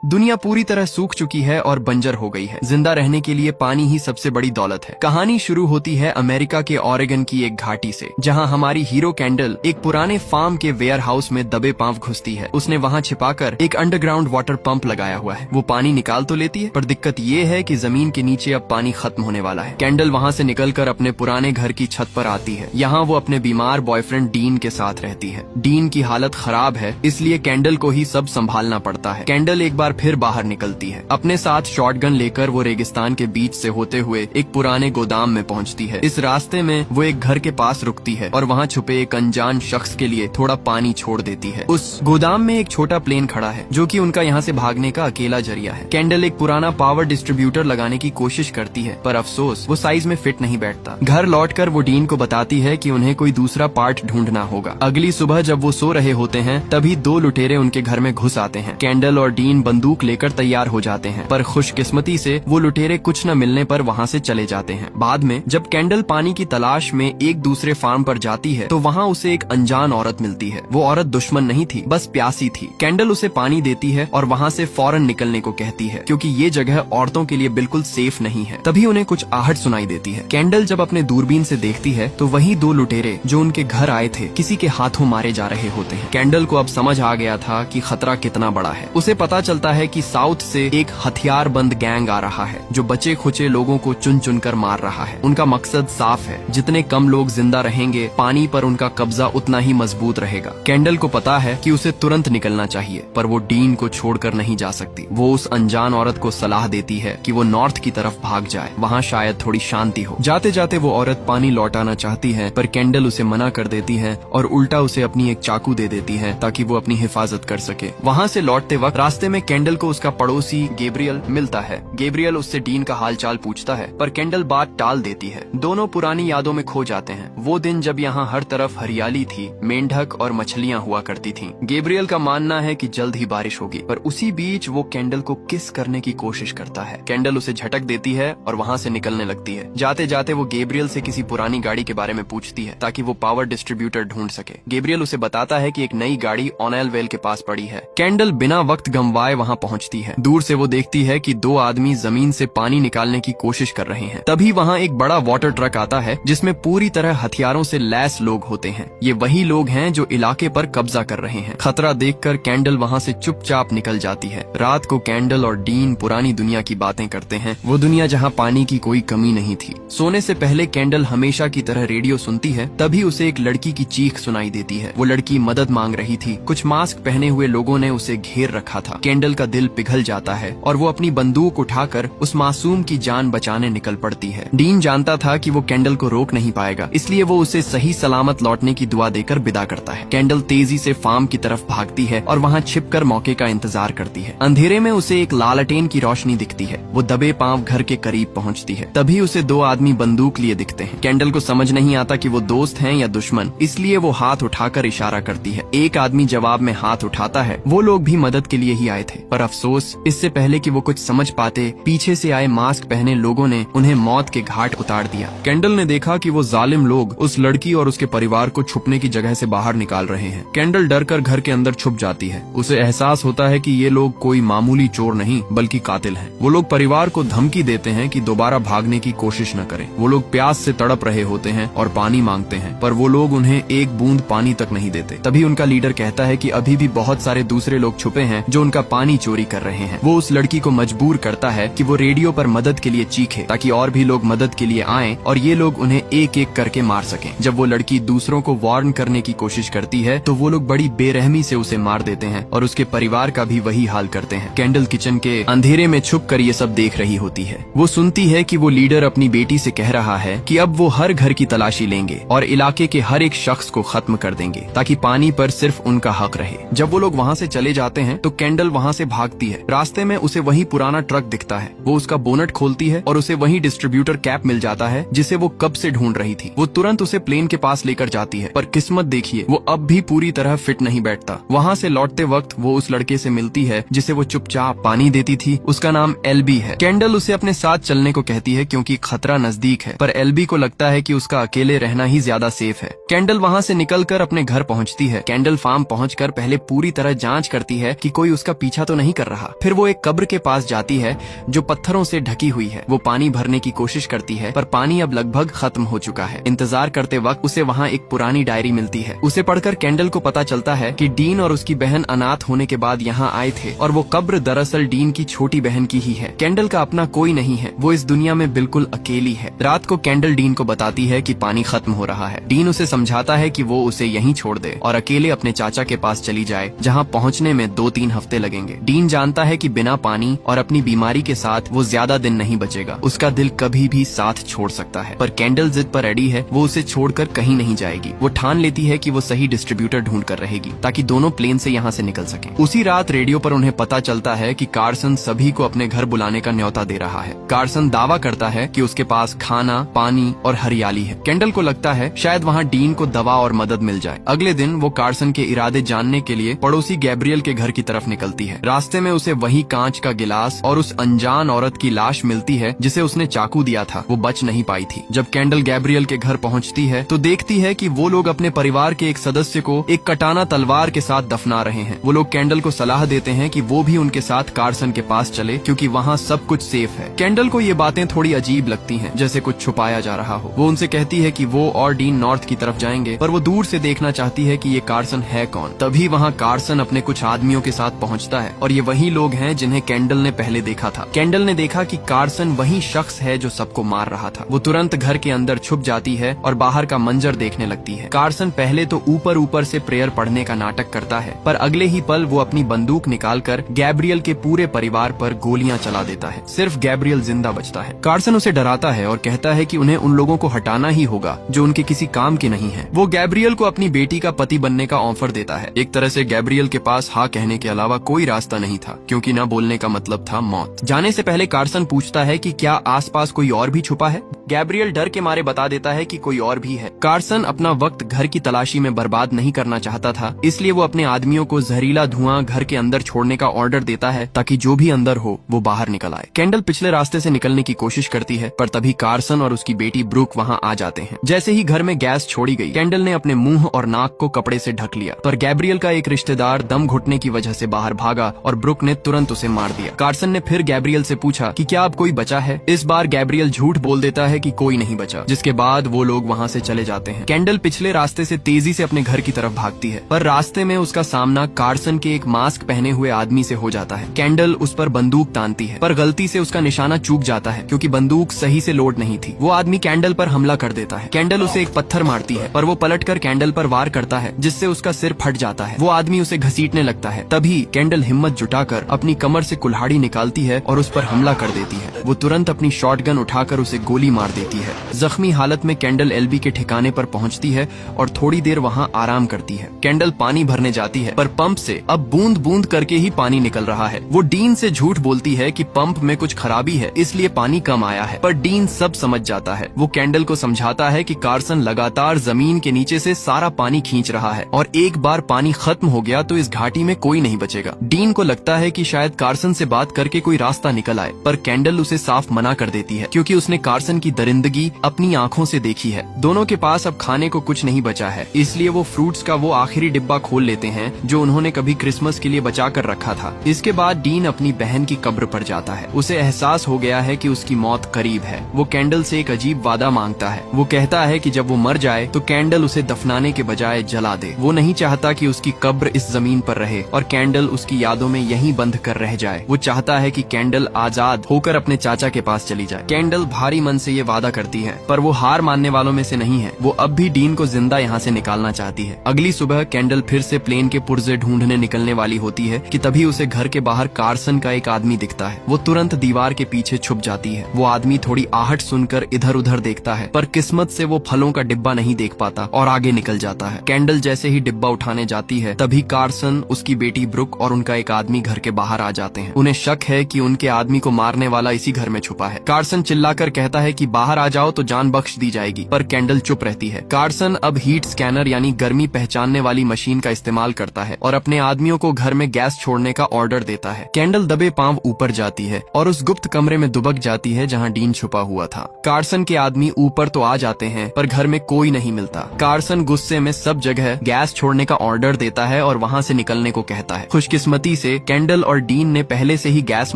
दुनिया पूरी तरह सूख चुकी है और बंजर हो गई है। जिंदा रहने के लिए पानी ही सबसे बड़ी दौलत है। कहानी शुरू होती है अमेरिका के ओरेगन की एक घाटी से, जहां हमारी हीरो कैंडल एक पुराने फार्म के वेयर हाउस में दबे पांव घुसती है। उसने वहां छिपाकर एक अंडरग्राउंड वाटर पंप लगाया हुआ है। वो पानी निकाल तो लेती है, पर दिक्कत ये है कि जमीन के नीचे अब पानी खत्म होने वाला है। कैंडल वहां से निकलकर अपने पुराने घर की छत पर आती है। यहाँ वो अपने बीमार बॉयफ्रेंड डीन के साथ रहती है। डीन की हालत खराब है, इसलिए कैंडल को ही सब संभालना पड़ता है। कैंडल एक बार फिर बाहर निकलती है। अपने साथ शॉटगन लेकर वो रेगिस्तान के बीच से होते हुए एक पुराने गोदाम में पहुंचती है। इस रास्ते में वो एक घर के पास रुकती है और वहां छुपे एक अनजान शख्स के लिए थोड़ा पानी छोड़ देती है। उस गोदाम में एक छोटा प्लेन खड़ा है, जो कि उनका यहाँ से भागने का अकेला जरिया है। कैंडल एक पुराना पावर डिस्ट्रीब्यूटर लगाने की कोशिश करती है, पर अफसोस वो साइज में फिट नहीं बैठता। घर लौटकर वो डीन को बताती है कि उन्हें कोई दूसरा पार्ट ढूंढना होगा। अगली सुबह जब वो सो रहे होते हैं, तभी दो लुटेरे उनके घर में घुस आते हैं। कैंडल और डीन बंदूक लेकर तैयार हो जाते हैं, पर खुशकिस्मती से वो लुटेरे कुछ न मिलने पर वहाँ से चले जाते हैं। बाद में जब कैंडल पानी की तलाश में एक दूसरे फार्म पर जाती है, तो वहाँ उसे एक अनजान औरत मिलती है। वो औरत दुश्मन नहीं थी, बस प्यासी थी। कैंडल उसे पानी देती है और वहाँ से फौरन निकलने को कहती है, क्योंकि ये जगह औरतों के लिए बिल्कुल सेफ नहीं है। तभी उन्हें कुछ आहट सुनाई देती है। कैंडल जब अपने दूरबीन से देखती है, तो वही दो लुटेरे जो उनके घर आए थे, किसी के हाथों मारे जा रहे होते हैं। कैंडल को अब समझ आ गया था कि खतरा कितना बड़ा है। उसे पता चलता है कि साउथ से एक हथियार बंद गैंग आ रहा है, जो बचे खुचे लोगों को चुन चुन कर मार रहा है। उनका मकसद साफ है, जितने कम लोग जिंदा रहेंगे, पानी पर उनका कब्जा उतना ही मजबूत रहेगा। कैंडल को पता है कि उसे तुरंत निकलना चाहिए, पर वो डीन को छोड़कर नहीं जा सकती। वो उस अनजान औरत को सलाह देती है कि वो नॉर्थ की तरफ भाग जाए, वहाँ शायद थोड़ी शांति हो। जाते जाते वो औरत पानी लौटाना चाहती है, पर कैंडल उसे मना कर देती है और उल्टा उसे अपनी एक चाकू दे देती है, ताकि वो अपनी हिफाजत कर सके। वहाँ से लौटते वक्त रास्ते में कैंडल को उसका पड़ोसी गैब्रियल मिलता है। गैब्रियल उससे डीन का हालचाल पूछता है, पर कैंडल बात टाल देती है। दोनों पुरानी यादों में खो जाते हैं। वो दिन जब यहाँ हर तरफ हरियाली थी, मेंढक और मछलियाँ हुआ करती थीं। गैब्रियल का मानना है कि जल्द ही बारिश होगी, पर उसी बीच वो कैंडल को किस करने की कोशिश करता है। कैंडल उसे झटक देती है और वहाँ से निकलने लगती है। जाते जाते वो गैब्रियल से किसी पुरानी गाड़ी के बारे में पूछती है, ताकि वो पावर डिस्ट्रीब्यूटर ढूंढ सके। गैब्रियल उसे बताता है कि एक नई गाड़ी ऑनल वेल के पास पड़ी है। कैंडल बिना वक्त गंवाए वहाँ पहुँचती है। दूर से वो देखती है कि दो आदमी जमीन से पानी निकालने की कोशिश कर रहे हैं। तभी वहाँ एक बड़ा वाटर ट्रक आता है, जिसमें पूरी तरह हथियारों से लैस लोग होते हैं। ये वही लोग हैं जो इलाके पर कब्जा कर रहे हैं। खतरा देखकर कैंडल वहाँ से चुपचाप निकल जाती है। रात को कैंडल और डीन पुरानी दुनिया की बातें करते हैं, वो दुनिया जहाँ पानी की कोई कमी नहीं थी। सोने से पहले कैंडल हमेशा की तरह रेडियो सुनती है। तभी उसे एक लड़की की चीख सुनाई देती है। वो लड़की मदद मांग रही थी। कुछ मास्क पहने हुए लोगों ने उसे घेर रखा था। कैंडल का दिल पिघल जाता है और वो अपनी बंदूक उठाकर उस मासूम की जान बचाने निकल पड़ती है। डीन जानता था कि वो कैंडल को रोक नहीं पाएगा, इसलिए वो उसे सही सलामत लौटने की दुआ देकर विदा करता है। कैंडल तेजी से फार्म की तरफ भागती है और वहाँ छिपकर मौके का इंतजार करती है। अंधेरे में उसे एक लालटेन की रोशनी दिखती है। वो दबे पांव घर के करीब पहुँचती है। तभी उसे दो आदमी बंदूक लिए दिखते हैं। कैंडल को समझ नहीं आता कि वो दोस्त हैं या दुश्मन, इसलिए वो हाथ उठाकर इशारा करती है। एक आदमी जवाब में हाथ उठाता है। वो लोग भी मदद के लिए ही आए थे, पर अफसोस इससे पहले कि वो कुछ समझ पाते, पीछे से आए मास्क पहने लोगों ने उन्हें मौत के घाट उतार दिया। कैंडल ने देखा कि वो जालिम लोग उस लड़की और उसके परिवार को छुपने की जगह से बाहर निकाल रहे हैं। कैंडल डरकर घर के अंदर छुप जाती है। उसे एहसास होता है कि ये लोग कोई मामूली चोर नहीं, बल्कि कातिल हैं। वो लोग परिवार को धमकी देते हैं कि दोबारा भागने की कोशिश न करें। वो लोग प्यास से तड़प रहे होते हैं और पानी मांगते हैं, पर वो लोग उन्हें एक बूंद पानी तक नहीं देते। तभी उनका लीडर कहता है कि अभी भी बहुत सारे दूसरे लोग छुपे हैं जो उनका पानी चोरी कर रहे हैं। वो उस लड़की को मजबूर करता है कि वो रेडियो पर मदद के लिए चीखे, ताकि और भी लोग मदद के लिए आएं और ये लोग उन्हें एक एक करके मार सकें। जब वो लड़की दूसरों को वार्न करने की कोशिश करती है, तो वो लोग बड़ी बेरहमी से उसे मार देते हैं और उसके परिवार का भी वही हाल करते हैं। कैंडल किचन के अंधेरे में छुप कर ये सब देख रही होती है। वो सुनती है कि वो लीडर अपनी बेटी से कह रहा है कि अब वो हर घर की तलाशी लेंगे और इलाके के हर एक शख्स को खत्म कर देंगे, ताकि पानी पर सिर्फ उनका हक रहे। जब वो लोग वहाँ से चले जाते हैं, तो कैंडल वहाँ से भागती है। रास्ते में उसे वही पुराना ट्रक दिखता है। वो उसका बोनट खोलती है और उसे वही डिस्ट्रीब्यूटर कैप मिल जाता है, जिसे वो कब से ढूंढ रही थी। वो तुरंत उसे प्लेन के पास लेकर जाती है, पर किस्मत देखिए, वो अब भी पूरी तरह फिट नहीं बैठता। वहाँ से लौटते वक्त वो उस लड़के से मिलती है जिसे वो चुपचाप पानी देती थी। उसका नाम एल्बी है। कैंडल उसे अपने साथ चलने को कहती है, क्योंकि खतरा नजदीक है, पर एल्बी को लगता है कि उसका अकेले रहना ही ज्यादा सेफ है। कैंडल वहाँ से निकलकर अपने घर पहुँचती है। कैंडल फार्म पहुँचकर पहले पूरी तरह जांच करती है कि कोई उसका पीछा तो नहीं कर रहा। फिर वो एक कब्र के पास जाती है जो पत्थरों से ढकी हुई है। वो पानी भरने की कोशिश करती है पर पानी अब लगभग खत्म हो चुका है। इंतजार करते वक्त उसे वहाँ एक पुरानी डायरी मिलती है। उसे पढ़कर कैंडल को पता चलता है कि डीन और उसकी बहन अनाथ होने के बाद यहाँ आए थे और वो कब्र दरअसल डीन की छोटी बहन की ही है। कैंडल का अपना कोई नहीं है, वो इस दुनिया में बिल्कुल अकेली है। रात को कैंडल डीन को बताती है कि पानी खत्म हो रहा है। डीन उसे समझाता है कि वो उसे यहीं छोड़ दे और अकेले अपने चाचा के पास चली जाए, जहाँ पहुँचने में 2-3 हफ्ते लगेंगे। डीन जानता है कि बिना पानी और अपनी बीमारी के साथ वो ज्यादा दिन नहीं बचेगा। उसका दिल कभी भी साथ छोड़ सकता है, पर कैंडल जिद पर अड़ी है। वो उसे छोड़कर कहीं नहीं जाएगी। वो ठान लेती है कि वो सही डिस्ट्रीब्यूटर ढूंढ कर रहेगी ताकि दोनों प्लेन से यहाँ से निकल सकें। उसी रात रेडियो पर उन्हें पता चलता है कि कार्सन सभी को अपने घर बुलाने का न्योता दे रहा है। कार्सन दावा करता है कि उसके पास खाना, पानी और हरियाली है। कैंडल को लगता है शायद वहाँ डीन को दवा और मदद मिल जाए। अगले दिन वो कार्सन के इरादे जानने के लिए पड़ोसी गैब्रियल के घर की तरफ निकलती है। रास्ते में उसे वही कांच का गिलास और उस अनजान औरत की लाश मिलती है जिसे उसने चाकू दिया था। वो बच नहीं पाई थी। जब कैंडल गैब्रियल के घर पहुंचती है तो देखती है कि वो लोग अपने परिवार के एक सदस्य को एक कटाना तलवार के साथ दफना रहे हैं। वो लोग कैंडल को सलाह देते हैं कि वो भी उनके साथ कार्सन के पास चले क्योंकि वहाँ सब कुछ सेफ है। कैंडल को ये बातें थोड़ी अजीब लगती हैं, जैसे कुछ छुपाया जा रहा हो। वो उनसे कहती है कि वो और डीन नॉर्थ की तरफ जाएंगे, पर वो दूर से देखना चाहती है कि ये कार्सन है कौन। तभी वहाँ कार्सन अपने कुछ आदमियों के साथ पहुँचता है और ये वही लोग हैं जिन्हें कैंडल ने पहले देखा था। कैंडल ने देखा कि कार्सन वही शख्स है जो सबको मार रहा था। वो तुरंत घर के अंदर छुप जाती है और बाहर का मंजर देखने लगती है। कार्सन पहले तो ऊपर ऊपर से प्रेयर पढ़ने का नाटक करता है, पर अगले ही पल वो अपनी बंदूक निकालकर गैब्रियल के पूरे परिवार पर गोलियां चला देता है। सिर्फ गैब्रियल जिंदा बचता है। कार्सन उसे डराता है और कहता है कि उन्हें उन लोगों को हटाना ही होगा जो उनके किसी काम के नहीं है। वो गैब्रियल को अपनी बेटी का पति बनने का ऑफर देता है। एक तरह से गैब्रियल के पास हाँ कहने के अलावा कोई रास्ता नहीं था, क्योंकि न बोलने का मतलब था मौत। जाने से पहले कार्सन पूछता है कि क्या आसपास कोई और भी छुपा है। गैब्रियल डर के मारे बता देता है कि कोई और भी है। कार्सन अपना वक्त घर की तलाशी में बर्बाद नहीं करना चाहता था, इसलिए वो अपने आदमियों को जहरीला धुआं घर के अंदर छोड़ने का ऑर्डर देता है ताकि जो भी अंदर हो वो बाहर निकल आए। कैंडल पिछले रास्ते से निकलने की कोशिश करती है, पर तभी कार्सन और उसकी बेटी ब्रूक वहाँ आ जाते हैं। जैसे ही घर में गैस छोड़ी गई, कैंडल ने अपने मुंह और नाक को कपड़े से ढक लिया, पर गैब्रियल का एक रिश्तेदार दम घुटने की वजह से बाहर भागा और ब्रूक ने तुरंत उसे मार दिया। कार्सन ने फिर गैब्रियल से पूछा कि क्या अब कोई बचा है। इस बार गैब्रियल झूठ बोल देता है कि कोई नहीं बचा, जिसके बाद वो लोग वहाँ से चले जाते हैं। कैंडल पिछले रास्ते से तेजी से अपने घर की तरफ भागती है, पर रास्ते में उसका सामना कार्सन के एक मास्क पहने हुए आदमी से हो जाता है। कैंडल उस पर बंदूक तानती है, पर गलती से उसका निशाना चूक जाता है क्योंकि बंदूक सही से लोड नहीं थी। वो आदमी कैंडल पर हमला कर देता है। कैंडल उसे एक पत्थर मारती है, पर वो पलटकर कैंडल पर वार करता है, जिससे उसका सिर फट जाता है। वो आदमी उसे घसीटने लगता है। तभी कैंडल हिम्मत जुटाकर अपनी कमर से कुल्हाड़ी निकालती है और उस पर हमला कर देती है। वो तुरंत अपनी शॉटगन उठाकर उसे गोली मार देती है। जख्मी हालत में कैंडल एलबी के ठिकाने पर पहुंचती है और थोड़ी देर वहां आराम करती है। कैंडल पानी भरने जाती है, पर पंप से अब बूंद बूंद करके ही पानी निकल रहा है। वो डीन से झूठ बोलती है कि पंप में कुछ खराबी है, इसलिए पानी कम आया है, पर डीन सब समझ जाता है। वो कैंडल को समझाता है कि कार्सन लगातार जमीन के नीचे से सारा पानी खींच रहा है और एक बार पानी खत्म हो गया तो इस घाटी में कोई नहीं बचेगा। डीन को लगता है कि शायद कार्सन से बात करके कोई रास्ता निकल आए, पर कैंडल उसे साफ मना कर देती है क्योंकि उसने कार्सन की दरिंदगी अपनी आंखों से देखी है। दोनों के पास अब खाने को कुछ नहीं बचा है, इसलिए वो फ्रूट्स का वो आखिरी डिब्बा खोल लेते हैं जो उन्होंने कभी क्रिसमस के लिए बचा कर रखा था। इसके बाद डीन अपनी बहन की कब्र पर जाता है। उसे एहसास हो गया है कि उसकी मौत करीब है। वो कैंडल से एक अजीब वादा मांगता है। वो कहता है कि जब वो मर जाए तो कैंडल उसे दफनाने के बजाय जला दे। वो नहीं चाहता कि उसकी कब्र इस जमीन पर रहे और कैंडल उसकी यादों में यहीं बंद कर रह जाए। वो चाहता है कि कैंडल आजाद होकर अपने चाचा के पास चली जाए। कैंडल भारी मन से ये वादा करती है, पर वो हार मानने वालों में से नहीं है। वो अब भी डीन को जिंदा यहाँ से निकालना चाहती है। अगली सुबह कैंडल फिर से प्लेन के पुर्जे ढूंढने निकलने वाली होती है कि तभी उसे घर के बाहर कार्सन का एक आदमी दिखता है। वो तुरंत दीवार के पीछे छुप जाती है। वो आदमी थोड़ी आहट सुनकर इधर उधर देखता है, पर किस्मत से वो फलों का डिब्बा नहीं देख पाता और आगे निकल जाता है। कैंडल जैसे ही डिब्बा उठाने जाती है, तभी कार्सन, उसकी बेटी ब्रुक और उनका एक आदमी घर के बाहर आ जाते हैं। उन्हें शक है कि उनके आदमी को मारने वाला इसी घर में छुपा है। कार्सन चिल्लाकर कहता है कि बाहर आ जाओ तो जान बख्श दी जाएगी, पर कैंडल चुप रहती है। कार्सन अब हीट स्कैनर यानी गर्मी पहचानने वाली मशीन का इस्तेमाल करता है और अपने आदमियों को घर में गैस छोड़ने का ऑर्डर देता है। कैंडल दबे पांव ऊपर जाती है और उस गुप्त कमरे में दुबक जाती है जहाँ डीन छुपा हुआ था। कार्सन के आदमी ऊपर तो आ जाते हैं पर घर में कोई नहीं मिलता। कार्सन गुस्से में सब जगह गैस छोड़ने का ऑर्डर देता है और वहाँ से निकलने को कहता है। खुशकिस्मती से कैंडल और डीन ने पहले से ही गैस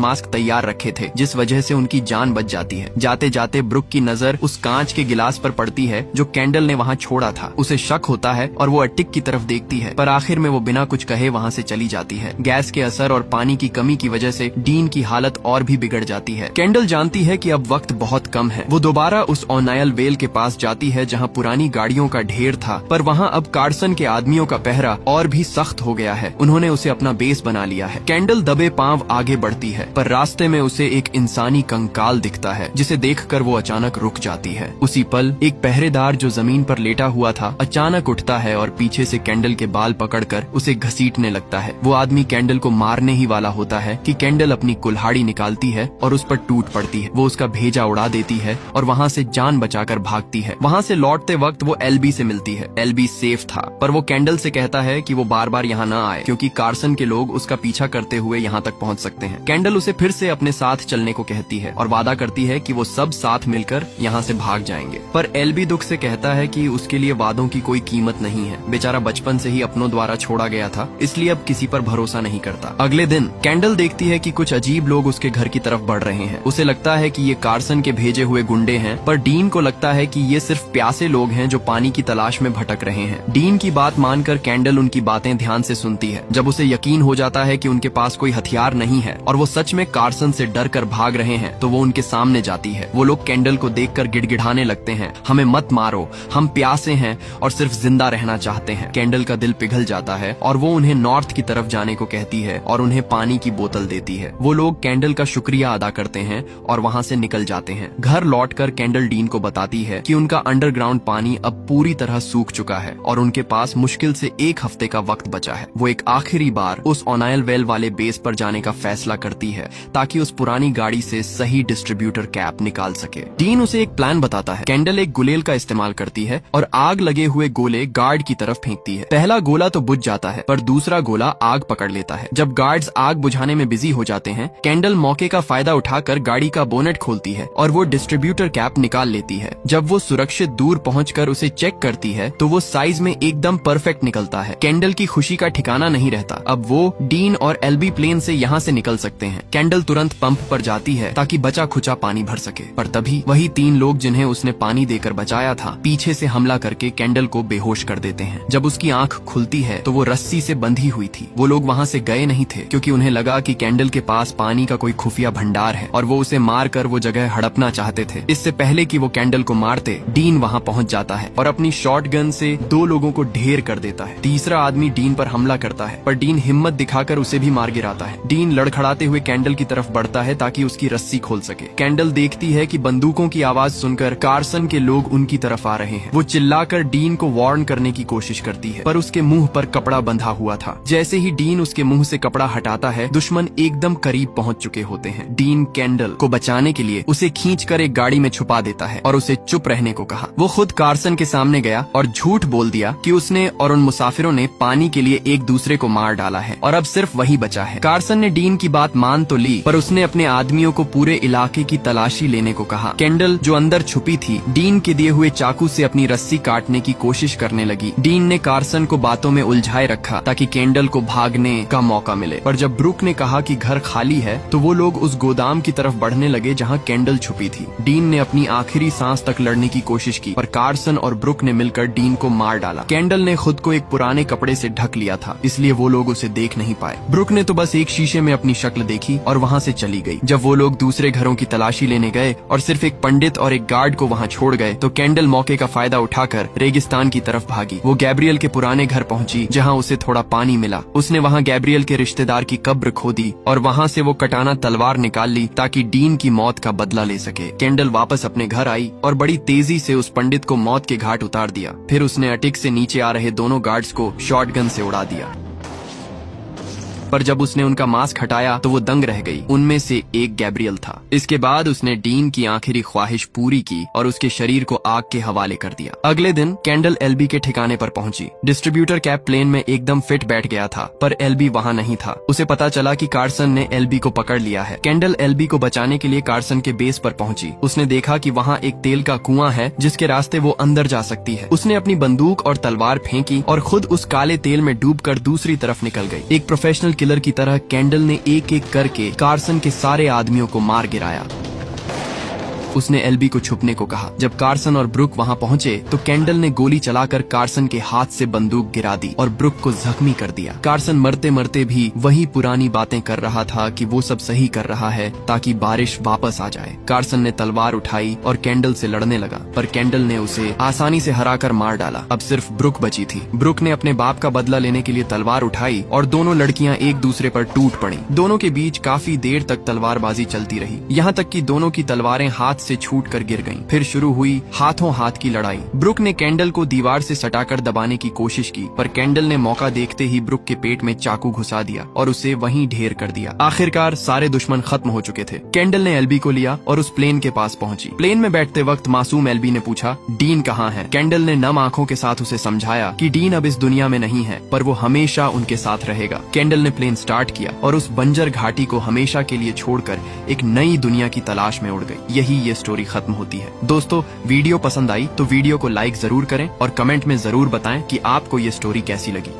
मास्क तैयार रखे थे, जिस वजह से उनकी जान बच जाती है। जाते जाते ब्रुक की नजर उस कांच के गिलास पर पड़ती है जो कैंडल ने वहाँ छोड़ा था। उसे शक होता है और वो अटिक की तरफ देखती है, पर आखिर में वो बिना कुछ कहे वहाँ से चली जाती है। गैस के असर और पानी की कमी की वजह से डीन की हालत और भी बिगड़ जाती है। कैंडल जानती है कि अब वक्त बहुत कम है। वो दोबारा उस ओनायल वेल के पास जाती है जहाँ पुरानी गाड़ियों का ढेर था, पर वहाँ अब कार्सन के आदमियों का पहरा और भी सख्त हो गया है। उन्होंने उसे अपना बेस बना लिया है। कैंडल दबे पांव आगे बढ़ती है, पर रास्ते में उसे एक इंसानी कंकाल दिखता है, जिसे देखकर वो अचानक रुक जाती है। उसी पल एक पहरेदार जो जमीन पर लेटा हुआ था अचानक उठता है और पीछे से कैंडल के बाल पकड़कर उसे घसीटने लगता है। वो आदमी कैंडल को मारने ही वाला होता है कि कैंडल अपनी कुल्हाड़ी निकालती है और उस पर टूट पड़ती है। वो उसका भेजा उड़ा देती है और वहाँ से जान बचाकर भागती है। वहाँ से लौटते वक्त वो एलबी से मिलती है। एलबी सेफ था, पर वो कैंडल से कहता है कि वो बार बार यहाँ न आए, क्योंकि कार्सन के लोग उसका पीछा करते हुए यहाँ तक पहुँच सकते हैं। कैंडल उसे फिर से अपने साथ चलने को कहती है और वादा करती है कि वो सब साथ मिलकर यहाँ से भाग जाएंगे, पर एलबी दुख से कहता है कि उसके लिए वादों की कोई कीमत नहीं है। बेचारा बचपन से ही अपनों द्वारा छोड़ा गया था, इसलिए अब किसी पर भरोसा नहीं करता। अगले दिन कैंडल देखती है कि कुछ अजीब लोग उसके घर की तरफ बढ़ रहे हैं। उसे लगता है कि ये कार्सन के भेजे हुए गुंडे हैं, पर डीन को लगता है कि ये सिर्फ प्यासे लोग हैं जो पानी की तलाश में भटक रहे हैं। डीन की बात मानकर कैंडल उनकी बातें ध्यान से सुनती है। जब उसे यकीन हो जाता है कि उनके पास कोई हथियार नहीं है और वो सच में कार्सन से डर कर भाग रहे हैं, तो वो उनके सामने जाती है। वो लोग कैंडल को देखकर गिड़गिड़ाने लगते हैं, हमें मत मारो, हम प्यासे हैं और सिर्फ जिंदा रहना चाहते हैं। कैंडल का दिल पिघल जाता है और वो उन्हें नॉर्थ की तरफ जाने को कहती है और उन्हें पानी की बोतल देती है। वो लोग कैंडल का शुक्रिया अदा करते हैं और वहाँ से निकल जाते हैं। घर लौटकर कैंडल डीन को बताती है कि उनका अंडरग्राउंड पानी अब पूरी तरह सूख चुका है और उनके पास मुश्किल से 1 हफ्ते का वक्त बचा है। वो एक आखिरी बार उस ओनायल वेल वाले बेस पर जाने का फैसला करती है ताकि उस पुरानी गाड़ी से सही डिस्ट्रीब्यूटर कैप निकाल सके। डीन उसे एक प्लान बताता है। कैंडल एक गुलेल का इस्तेमाल करती है और आग लगे हुए गोले गार्ड की तरफ फेंकती है। पहला गोला तो बुझ जाता है, पर दूसरा गोला आग पकड़ लेता है। जब गार्ड्स आग बुझाने में बिजी हो जाते हैं, कैंडल मौके का फायदा उठाकर गाड़ी का बोनेट खोलती है और वो डिस्ट्रीब्यूटर कैप निकाल लेती है। जब वो सुरक्षित दूर पहुंचकर उसे चेक करती है तो वो साइज में एकदम परफेक्ट निकलता है। कैंडल की खुशी का ठिकाना नहीं रहता। अब वो डीन और एलबी प्लेन से यहाँ से निकल सकते हैं। कैंडल तुरंत पंप पर जाती है ताकि बचा खुचा पानी भर सके, पर तभी वही 3 लोग जिन्हें उसने पानी देकर बचाया था पीछे से हमला करके कैंडल को बेहोश कर देते हैं। जब उसकी आंख खुलती है तो वो रस्सी से बंधी हुई थी। वो लोग वहाँ से गए नहीं थे क्योंकि उन्हें लगा कि कैंडल के पास पानी का कोई खुफिया भंडार है और वो उसे मार कर वो जगह हड़पना चाहते थे। इससे पहले कि वो कैंडल को मारते, डीन वहाँ पहुँच जाता है और अपनी शॉटगन से 2 लोगों को ढेर कर देता है। तीसरा आदमी डीन पर हमला करता है, पर डीन हिम्मत दिखाकर उसे भी मार गिराता है। डीन लड़खड़ाते हुए कैंडल की तरफ बढ़ता है ताकि उसकी रस्सी खोल सके। कैंडल देखती है कि बंदूकों की आवाज सुनकर कार्सन के लोग उनकी तरफ आ रहे हैं। वो चिल्लाकर डीन को वार्न करने की कोशिश करती है, पर उसके मुंह पर कपड़ा बंधा हुआ था। जैसे ही डीन उसके मुंह से कपड़ा हटाता है, दुश्मन एकदम करीब पहुंच चुके होते हैं। डीन कैंडल को बचाने के लिए उसे खींचकर एक गाड़ी में छुपा देता है और उसे चुप रहने को कहा। वो खुद कार्सन के सामने गया और झूठ बोल दिया कि उसने और उन मुसाफिरों ने पानी के लिए एक दूसरे को मार डाला है और अब सिर्फ वही बचा है। कार्सन ने डीन की बात मान तो ली, पर उसने अपने आदमियों को पूरे इलाके की तलाशी लेने को कहा। कैंडल जो अंदर छुपी थी, डीन के दिए हुए चाकू से अपनी रस्सी काटने की कोशिश करने लगी। डीन ने कार्सन को बातों में उलझाए रखा ताकि कैंडल को भागने का मौका मिले, पर जब ब्रुक ने कहा कि घर खाली है तो वो लोग उस गोदाम की तरफ बढ़ने लगे जहाँ कैंडल छुपी थी। डीन ने अपनी आखिरी सांस तक लड़ने की कोशिश की, पर कार्सन और ब्रुक ने मिलकर डीन को मार डाला। कैंडल ने खुद को एक पुराने कपड़े से ढक लिया था, इसलिए वो लोग उसे देख नहीं पाए। ब्रुक ने तो बस एक शीशे में अपनी शक्ल देखी और वहाँ से चली गई। जब वो लोग दूसरे घरों की तलाशी लेने गए और सिर्फ एक पंडित और एक गार्ड को वहाँ छोड़ गए, तो कैंडल मौके का फायदा उठाकर रेगिस्तान की तरफ भागी। वो गैब्रियल के पुराने घर पहुंची जहाँ उसे थोड़ा पानी मिला। उसने वहाँ गैब्रियल के रिश्तेदार की कब्र खोदी और वहाँ से वो कटाना तलवार निकाल ली ताकि डीन की मौत का बदला ले सके। कैंडल वापस अपने घर आई और बड़ी तेजी से उस पंडित को मौत के घाट उतार दिया। फिर उसने अटिक से नीचे आ रहे दोनों गार्ड्स को शॉटगन से उड़ा दिया। पर जब उसने उनका मास्क हटाया तो वो दंग रह गई। उनमें से एक गैब्रियल था। इसके बाद उसने डीन की आखिरी ख्वाहिश पूरी की और उसके शरीर को आग के हवाले कर दिया। अगले दिन कैंडल एल्बी के ठिकाने पर पहुंची। डिस्ट्रीब्यूटर कैब प्लेन में एकदम फिट बैठ गया था, पर एल्बी वहाँ नहीं था। उसे पता चला कि कार्सन ने एल्बी को पकड़ लिया है। कैंडल एल्बी को बचाने के लिए कार्सन के बेस पर पहुंची। उसने देखा कि वहाँ एक तेल का कुआं है जिसके रास्ते वो अंदर जा सकती है। उसने अपनी बंदूक और तलवार फेंकी और खुद उस काले तेल में डूबकर दूसरी तरफ निकल गई। एक प्रोफेशनल किलर की तरह कैंडल ने एक एक करके कार्सन के सारे आदमियों को मार गिराया। उसने एल्बी को छुपने को कहा। जब कार्सन और ब्रुक वहाँ पहुँचे तो कैंडल ने गोली चलाकर कार्सन के हाथ से बंदूक गिरा दी और ब्रुक को जख्मी कर दिया। कार्सन मरते मरते भी वही पुरानी बातें कर रहा था कि वो सब सही कर रहा है ताकि बारिश वापस आ जाए। कार्सन ने तलवार उठाई और कैंडल से लड़ने लगा, पर कैंडल ने उसे आसानी से हराकर मार डाला। अब सिर्फ ब्रुक बची थी। ब्रुक ने अपने बाप का बदला लेने के लिए तलवार उठाई और दोनों लड़कियां एक दूसरे पर टूट पड़ी। दोनों के बीच काफी देर तक तलवारबाजी चलती रही, यहाँ तक कि दोनों की तलवारें हाथ से छूटकर गिर गईं। फिर शुरू हुई हाथों हाथ की लड़ाई। ब्रुक ने कैंडल को दीवार से सटाकर दबाने की कोशिश की, पर कैंडल ने मौका देखते ही ब्रुक के पेट में चाकू घुसा दिया और उसे वहीं ढेर कर दिया। आखिरकार सारे दुश्मन खत्म हो चुके थे। कैंडल ने एल्बी को लिया और उस प्लेन के पास पहुंची। प्लेन में बैठते वक्त मासूम एल्बी ने पूछा, डीन कहाँ है? कैंडल ने नम आंखों के साथ उसे समझाया कि डीन अब इस दुनिया में नहीं है, पर वो हमेशा उनके साथ रहेगा। कैंडल ने प्लेन स्टार्ट किया और उस बंजर घाटी को हमेशा के लिए छोड़कर एक नई दुनिया की तलाश में उड़ गई। यही ये स्टोरी खत्म होती है। दोस्तों, वीडियो पसंद आई तो वीडियो को लाइक जरूर करें और कमेंट में जरूर बताएं कि आपको ये स्टोरी कैसी लगी।